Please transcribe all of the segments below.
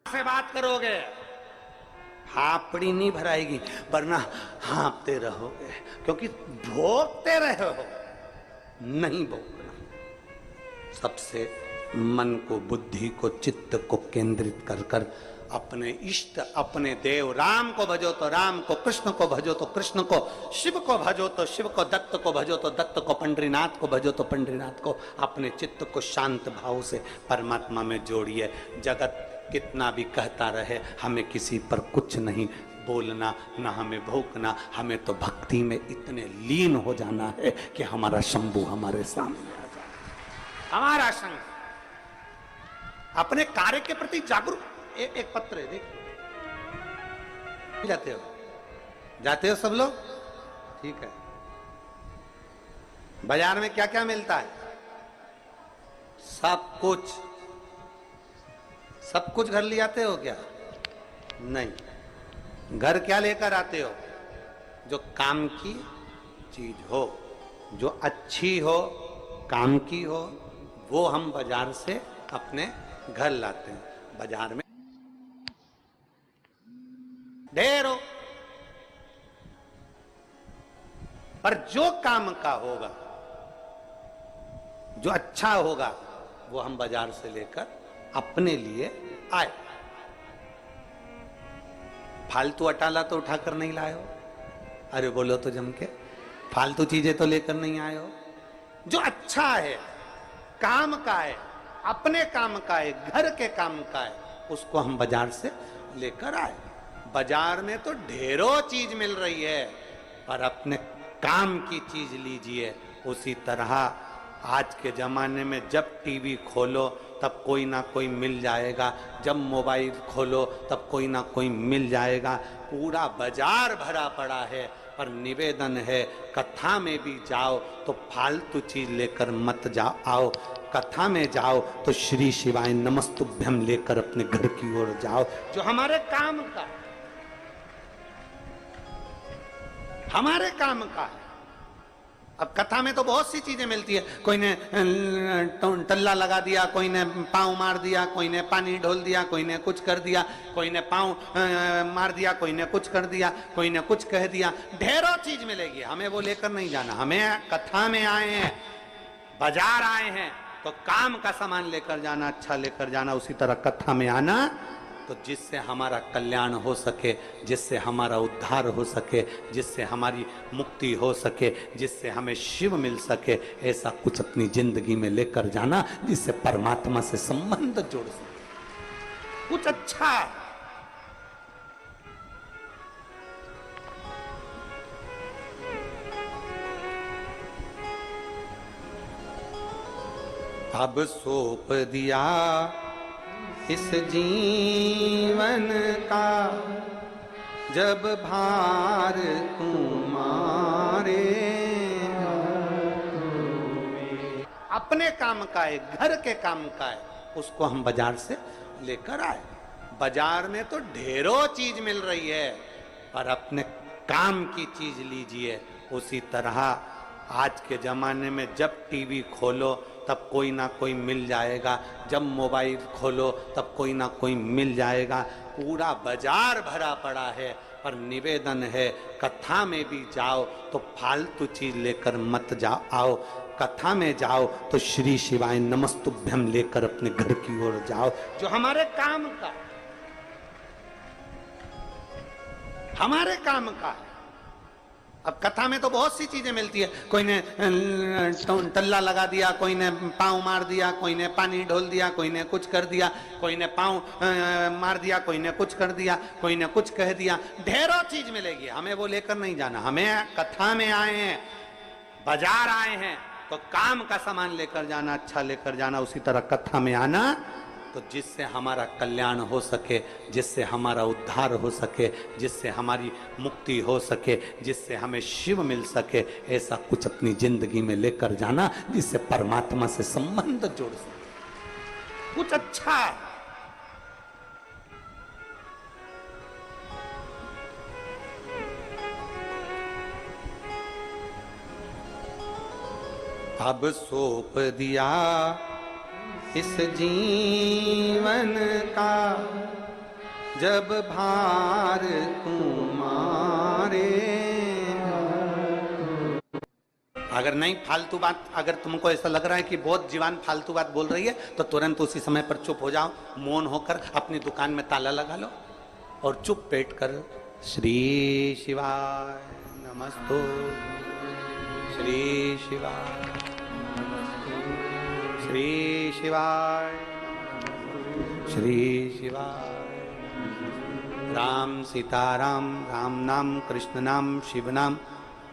से बात करोगे हापड़ी नहीं भराएगी, वरना हाँपते रहोगे, क्योंकि भोगते रहे हो। नहीं भोगना। सबसे मन को, बुद्धि को, चित्त को केंद्रित कर कर अपने इष्ट, अपने देव राम को भजो तो राम को, कृष्ण को भजो तो कृष्ण को, शिव को भजो तो शिव को, दत्त को भजो तो दत्त को, पंडरीनाथ को भजो तो पंडरीनाथ को। अपने चित्त को शांत भाव से परमात्मा में जोड़िए। जगत कितना भी कहता रहे, हमें किसी पर कुछ नहीं बोलना, ना हमें भोंकना। हमें तो भक्ति में इतने लीन हो जाना है कि हमारा शंभू हमारे सामने आ जाए। हमारा संग अपने कार्य के प्रति जागरूक। एक पत्र है, देखिए। जाते हो सब लोग? ठीक है। बाजार में क्या क्या मिलता है? सब कुछ घर ले आते हो क्या? नहीं। घर क्या लेकर आते हो? जो काम की चीज हो, जो अच्छी हो, काम की हो, वो हम बाजार से अपने घर लाते हैं। बाजार में ढेर हो, पर जो काम का होगा, जो अच्छा होगा, वो हम बाजार से लेकर अपने लिए आए। फालतू अटाला तो उठाकर नहीं लाए हो। अरे बोलो तो जम के, फालतू चीजें तो लेकर नहीं आए हो। जो अच्छा है, काम का है, अपने काम का है, घर के काम का है, उसको हम बाजार से लेकर आए। बाजार में तो ढेरों चीज मिल रही है, पर अपने काम की चीज लीजिए। उसी तरह आज के जमाने में जब टीवी खोलो तब कोई ना कोई मिल जाएगा, जब मोबाइल खोलो तब कोई ना कोई मिल जाएगा। पूरा बाजार भरा पड़ा है, पर निवेदन है, कथा में भी जाओ तो फालतू चीज लेकर मत आओ। कथा में जाओ तो श्री शिवाय नमस्तुभ्यम लेकर अपने घर की ओर जाओ, जो हमारे काम का, हमारे काम का है। अब कथा में तो बहुत सी चीजें मिलती है। कोई ने टल्ला लगा दिया, कोई ने पांव मार दिया, कोई ने पानी ढोल दिया, कोई ने कुछ कर दिया, कोई ने पांव मार दिया, कोई ने कुछ कर दिया, कोई ने कुछ कह दिया। ढेरों चीज मिलेगी, हमें वो लेकर नहीं जाना। हमें कथा में आए हैं, बाजार आए हैं, तो काम का सामान लेकर जाना, अच्छा लेकर जाना। उसी तरह कथा में आना तो जिससे हमारा कल्याण हो सके, जिससे हमारा उद्धार हो सके, जिससे हमारी मुक्ति हो सके, जिससे हमें शिव मिल सके, ऐसा कुछ अपनी जिंदगी में लेकर जाना जिससे परमात्मा से संबंध जोड़ सके। कुछ अच्छा। अब सौंप दिया इस जीवन का, जब भार तुम्हारे। अपने काम का है, घर के काम का है, उसको हम बाजार से लेकर आए। बाजार में तो ढेरों चीज मिल रही है, पर अपने काम की चीज लीजिए। उसी तरह आज के जमाने में जब टीवी खोलो तब कोई ना कोई मिल जाएगा, जब मोबाइल खोलो तब कोई ना कोई मिल जाएगा। पूरा बाजार भरा पड़ा है, पर निवेदन है, कथा में भी जाओ तो फालतू चीज लेकर मत आओ। कथा में जाओ तो श्री शिवाय नमस्तुभ्यम लेकर अपने घर की ओर जाओ, जो हमारे काम का, हमारे काम का है। अब कथा में तो बहुत सी चीजें मिलती है। कोई ने टल्ला लगा दिया, कोई ने पांव मार दिया, कोई ने पानी ढोल दिया, कोई ने कुछ कर दिया, कोई ने पांव मार दिया, कोई ने कुछ कर दिया, कोई ने कुछ कह दिया। ढेरों चीज मिलेगी, हमें वो लेकर नहीं जाना। हमें कथा में आए हैं, बाजार आए हैं, तो काम का सामान लेकर जाना, अच्छा लेकर जाना। उसी तरह कथा में आना तो जिससे हमारा कल्याण हो सके, जिससे हमारा उद्धार हो सके, जिससे हमारी मुक्ति हो सके, जिससे हमें शिव मिल सके, ऐसा कुछ अपनी जिंदगी में लेकर जाना जिससे परमात्मा से संबंध जोड़ सके। कुछ अच्छा। अब सौंप दिया इस जीवन का, जब भार तुम्हारे। अगर नहीं फालतू बात, अगर तुमको ऐसा लग रहा है कि बहुत जीवान फालतू बात बोल रही है तो तुरंत उसी समय पर चुप हो जाओ, मौन होकर अपनी दुकान में ताला लगा लो और चुप पेट कर श्री शिवाय नमस्तु, श्री शिवाय, श्री शिवाय, श्री शिवाय। राम सीताराम, राम नाम, कृष्ण नाम, शिव नाम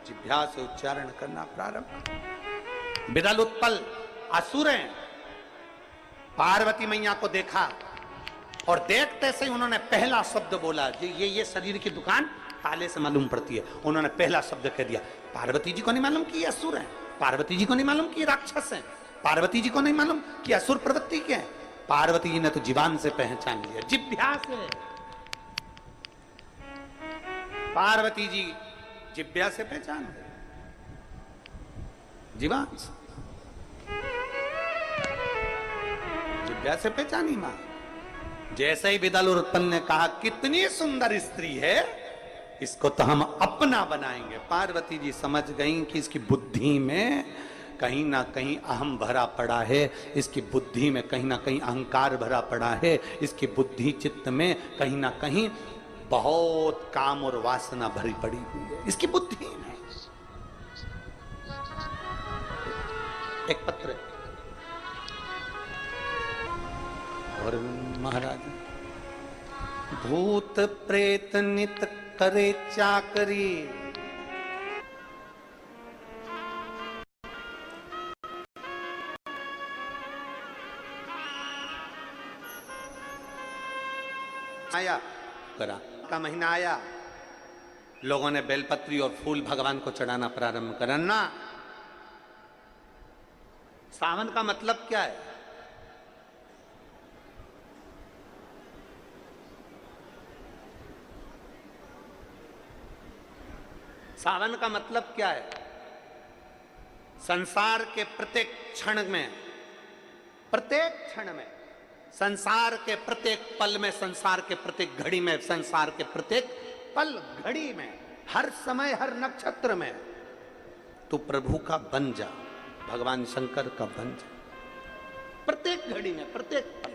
जिभ्या से उच्चारण करना प्रारंभ। बिदल उत्पल असुर हैं, पार्वती मैया को देखा और देखते से उन्होंने पहला शब्द बोला। ये शरीर की दुकान ताले से मालूम पड़ती है। उन्होंने पहला शब्द कह दिया। पार्वती जी को नहीं मालूम कि ये असुर है, पार्वती जी को नहीं मालूम कि ये राक्षस है, पार्वती जी को नहीं मालूम कि असुर प्रवृत्ति क्या है। पार्वती जी ने तो जीवान से पहचान लिया, जिभ्या से। पार्वती जी जिभ्या से पहचान गए, जीवान से, जिभ्या से पहचानी मां। जैसे ही बिदल उत्पन्न ने कहा कितनी सुंदर स्त्री है, इसको तो हम अपना बनाएंगे। पार्वती जी समझ गईं कि इसकी बुद्धि में कहीं ना कहीं अहम भरा पड़ा है, इसकी बुद्धि में कहीं ना कहीं अहंकार भरा पड़ा है, इसकी बुद्धि चित्त में कहीं ना कहीं बहुत काम और वासना भरी पड़ी हुई है इसकी बुद्धि में। एक पत्र और महाराज भूत प्रेत नित करे चाकरी, आया करा का महीना आया, लोगों ने बेलपत्री और फूल भगवान को चढ़ाना प्रारंभ करा ना। सावन का मतलब क्या है? सावन का मतलब क्या है? संसार के प्रत्येक क्षण में, प्रत्येक क्षण में, संसार के प्रत्येक पल में, संसार के प्रत्येक घड़ी में, संसार के प्रत्येक पल घड़ी में, हर समय हर नक्षत्र में तू प्रभु का बन जा, भगवान शंकर का बन जा। प्रत्येक घड़ी में, प्रत्येक पल।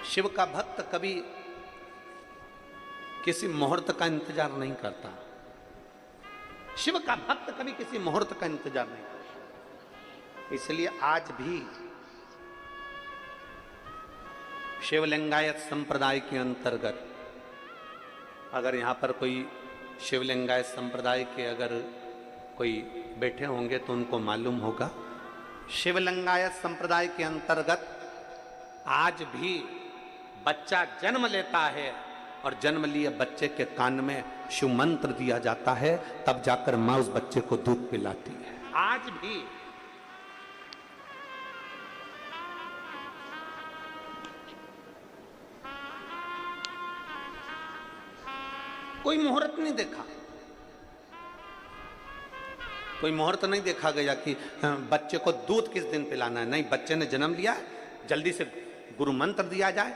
शिव का भक्त कभी किसी मुहूर्त का इंतजार नहीं करता। शिव का भक्त कभी किसी मुहूर्त का इंतजार नहीं करता। इसलिए आज भी शिवलिंगायत संप्रदाय के अंतर्गत अगर यहां पर कोई शिवलिंगायत संप्रदाय के अगर कोई बैठे होंगे तो उनको मालूम होगा, शिवलिंगायत संप्रदाय के अंतर्गत आज भी बच्चा जन्म लेता है और जन्म लिए बच्चे के कान में शिव मंत्र दिया जाता है, तब जाकर मां उस बच्चे को दूध पिलाती है। आज भी कोई मुहूर्त नहीं देखा, कोई मुहूर्त नहीं देखा गया कि बच्चे को दूध किस दिन पिलाना है। नहीं, बच्चे ने जन्म लिया, जल्दी से गुरु मंत्र दिया जाए,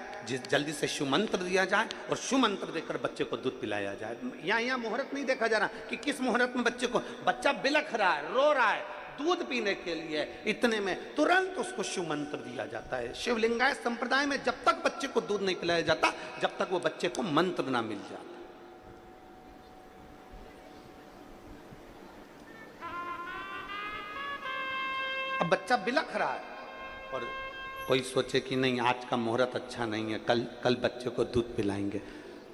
जल्दी से शिव मंत्र दिया जाए और शिव मंत्र देकर बच्चे को दूध पिलाया जाए। यहाँ मुहूर्त नहीं देखा जा रहा कि किस मुहूर्त में बच्चे को, बच्चा बिलख रहा है, रो रहा है दूध पीने के लिए, इतने में तुरंत उसको शिव मंत्र दिया जाता है। शिवलिंगायत संप्रदाय में जब तक बच्चे को दूध नहीं पिलाया जाता, जब तक वो बच्चे को मंत्र ना मिल जाता। अब बच्चा बिलख रहा है और कोई सोचे कि नहीं आज का मुहूर्त अच्छा नहीं है, कल बच्चे को दूध पिलाएंगे,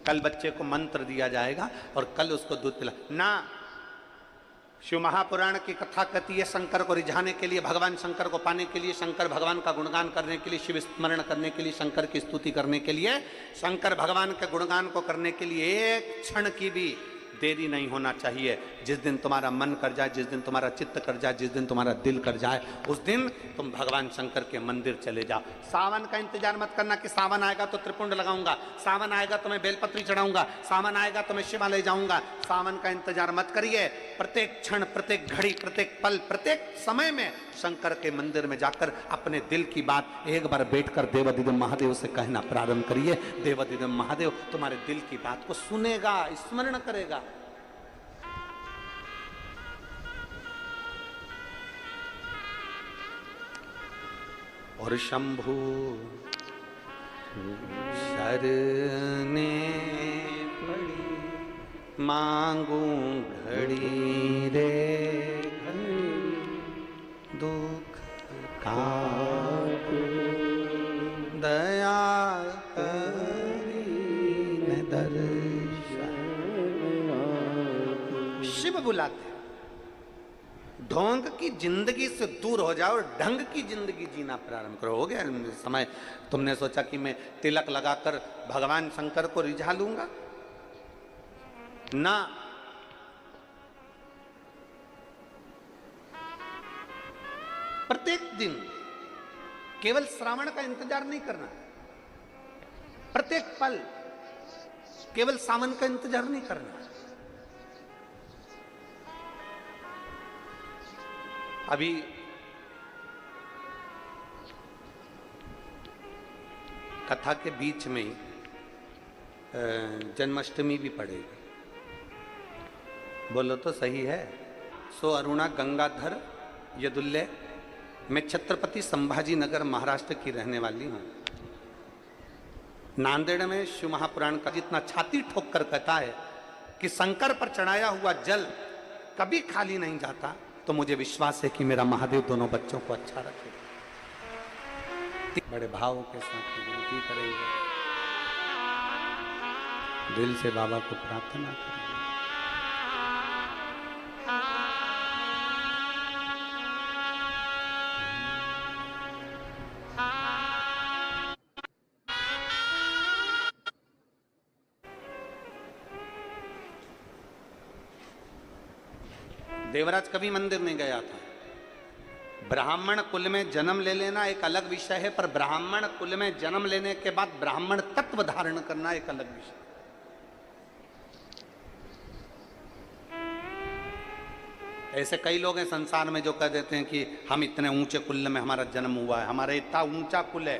कल बच्चे को मंत्र दिया जाएगा और कल उसको दूध पिला ना। शिव महापुराण की कथा कहती है, शंकर को रिझाने के लिए, भगवान शंकर को पाने के लिए, शंकर भगवान का गुणगान करने के लिए, शिव स्मरण करने के लिए, शंकर की स्तुति करने के लिए, शंकर भगवान के गुणगान को करने के लिए एक क्षण की भी देरी नहीं होना चाहिए। जिस दिन तुम्हारा मन कर जाए, जिस दिन तुम्हारा चित्त कर जाए, जिस दिन तुम्हारा दिल कर जाए, उस दिन तुम भगवान शंकर के मंदिर चले जाओ। सावन का इंतजार मत करना कि सावन आएगा तो त्रिपुंड लगाऊंगा, सावन आएगा तो मैं बेलपत्री चढ़ाऊंगा, सावन आएगा तो मैं शिवालय जाऊंगा। सावन का इंतजार मत करिए। प्रत्येक क्षण, प्रत्येक घड़ी, प्रत्येक पल, प्रत्येक समय में शंकर के मंदिर में जाकर अपने दिल की बात एक बार बैठकर देवाधिदेव महादेव से कहना प्रारंभ करिए। देवाधिदेव महादेव तुम्हारे दिल की बात को सुनेगा, स्मरण करेगा। और शंभु शरणे पड़ी मांगू घड़ी रे दुख का दया करी दर्शन। शिव बुलाते ढोंग की जिंदगी से दूर हो जाओ, ढंग की जिंदगी जीना प्रारंभ करो। हो गया समय। तुमने सोचा कि मैं तिलक लगाकर भगवान शंकर को रिझा लूंगा ना। प्रत्येक दिन केवल श्रावण का इंतजार नहीं करना, प्रत्येक पल केवल सावन का इंतजार नहीं करना। अभी कथा के बीच में जन्माष्टमी भी पड़ेगी। बोलो तो सही है। सो अरुणा गंगाधर यदुल्य, मैं छत्रपति संभाजी नगर महाराष्ट्र की रहने वाली हूँ। नांदेड़ में शिव महापुराण का जितना छाती ठोक कर कहता है कि शंकर पर चढ़ाया हुआ जल कभी खाली नहीं जाता, तो मुझे विश्वास है कि मेरा महादेव दोनों बच्चों को अच्छा रखेगा। बड़े भाव के साथ विनती करेंगे, दिल से बाबा को प्रार्थना करेंगे। देवराज कभी मंदिर नहीं गया था। ब्राह्मण कुल में जन्म ले लेना एक अलग विषय है, पर ब्राह्मण कुल में जन्म लेने के बाद ब्राह्मण तत्व धारण करना एक अलग विषय। ऐसे कई लोग हैं संसार में जो कह देते हैं कि हम इतने ऊंचे कुल में हमारा जन्म हुआ है, हमारा इतना ऊंचा कुल है,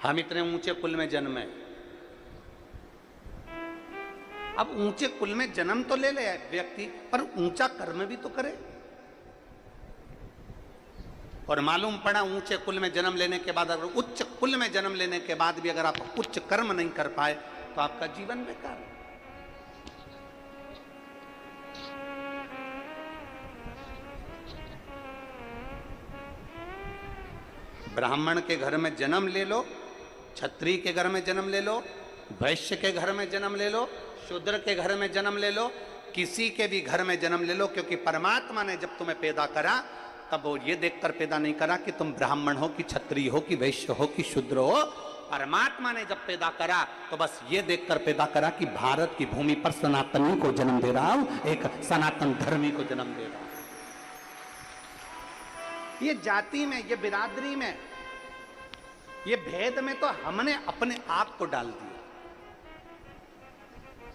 हम इतने ऊंचे कुल में जन्म है। अब ऊंचे कुल में जन्म तो ले ले व्यक्ति, पर ऊंचा कर्म भी तो करे। और मालूम पड़ा ऊंचे कुल में जन्म लेने के बाद, अगर उच्च कुल में जन्म लेने के बाद भी अगर आप उच्च कर्म नहीं कर पाए तो आपका जीवन बेकार है। ब्राह्मण के घर में जन्म ले लो, क्षत्रिय के घर में जन्म ले लो, वैश्य के घर में जन्म ले लो, शूद्र के घर में जन्म ले लो, किसी के भी घर में जन्म ले लो, क्योंकि परमात्मा ने जब तुम्हें पैदा करा तब वो ये देखकर पैदा नहीं करा कि तुम ब्राह्मण हो कि क्षत्रिय हो कि वैश्य हो कि शूद्र हो। परमात्मा ने जब पैदा करा तो बस ये देखकर पैदा करा कि भारत की भूमि पर सनातनी को जन्म दे रहा हूं, एक सनातन धर्मी को जन्म दे रहा हूं। ये जाति में, ये बिरादरी में, ये भेद में तो हमने अपने आप को डाल दिया।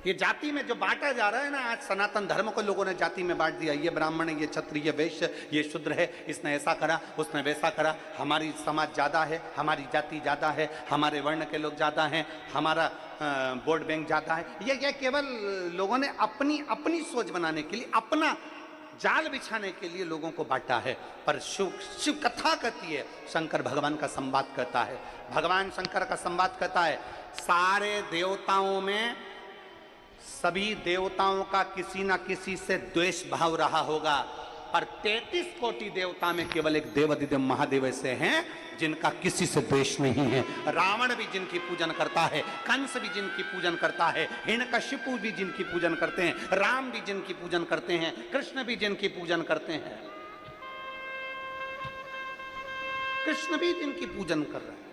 ये जाति में जो बांटा जा रहा है ना, आज सनातन धर्म को लोगों ने जाति में बांट दिया। ये ब्राह्मण है, ये क्षत्रिय, ये वैश्य, ये शूद्र है, इसने ऐसा करा, उसने वैसा करा, हमारी समाज ज्यादा है, हमारी जाति ज्यादा है, हमारे वर्ण के लोग ज्यादा हैं, हमारा वोट बैंक ज्यादा है। ये केवल लोगों ने अपनी अपनी सोच बनाने के लिए, अपना जाल बिछाने के लिए लोगों को बांटा है। पर शिव कथा कहती है, शंकर भगवान का संवाद कहता है, भगवान शंकर का संवाद कहता है, सारे देवताओं में सभी देवताओं का किसी ना किसी से द्वेष भाव रहा होगा, पर 33 कोटि देवता में केवल एक देवाधिदेव महादेव ऐसे हैं जिनका किसी से द्वेष नहीं है। रावण भी जिनकी पूजन करता है, कंस भी जिनकी पूजन करता है, हिरण्यकशिपु भी जिनकी पूजन करते हैं, राम भी जिनकी पूजन करते हैं, कृष्ण भी जिनकी पूजन करते हैं, कृष्ण भी जिनकी पूजन कर रहे हैं।